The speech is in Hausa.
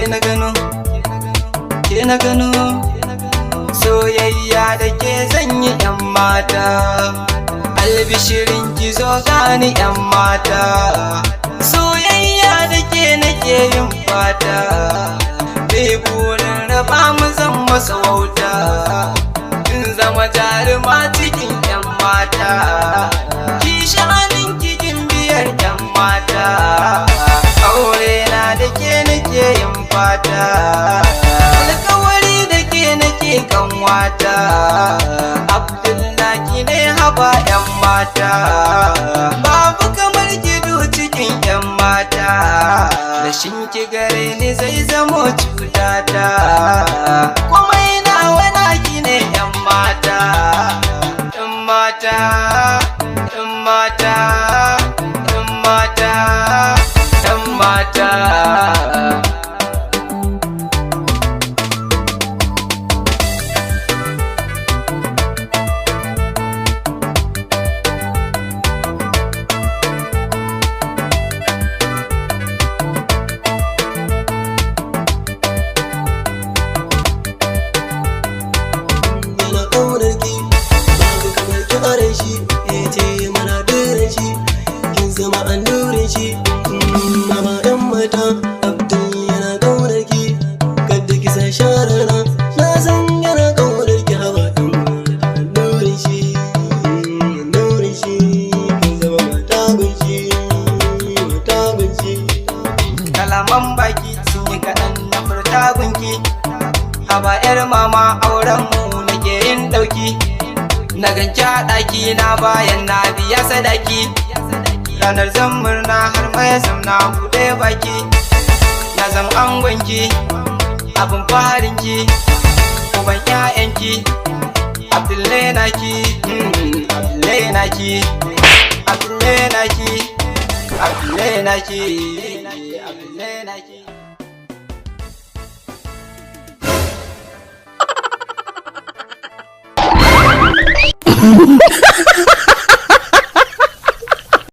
na gano, ke na gano, soyayya da ke zanyi yan mata, albishirin ki zo gani yan mata, soyayya da ke nake yin fata, bai burin raba mu zan masa wauta, in zama jaruma cikin yan mata, ki sha'anin kikin biyar yan mata, aure na da ke nake yin fata, alkawari da ke nake kan wata, Abdullahi ne haba yan mata, babu kamar gido cikin yan mata, rashin ki gare ni zai zamo cutata, komai nawa naki ne yan mata, yan mata, yan mata, yan mata, yan mata. Abdul yana ƙaunar ki, kadda ki sa sharara, na san yana ƙaunar ki haba nurin shi, kin zama mata gunshi, mata gunshi. Kalaman baki sun yi kaɗan na furta gunki, haba yar mama auren mu nake yin ɗauki, na ganki a ɗaki na bayan na biya sadaki, ranar zan murna har mai zamna buɗe baki, na zam angonki abin farinki, uban ƴaƴanki Abdullahi naki, Abdullahi naki, Abdullahi naki, Abdullahi naki, Abdullahi naki.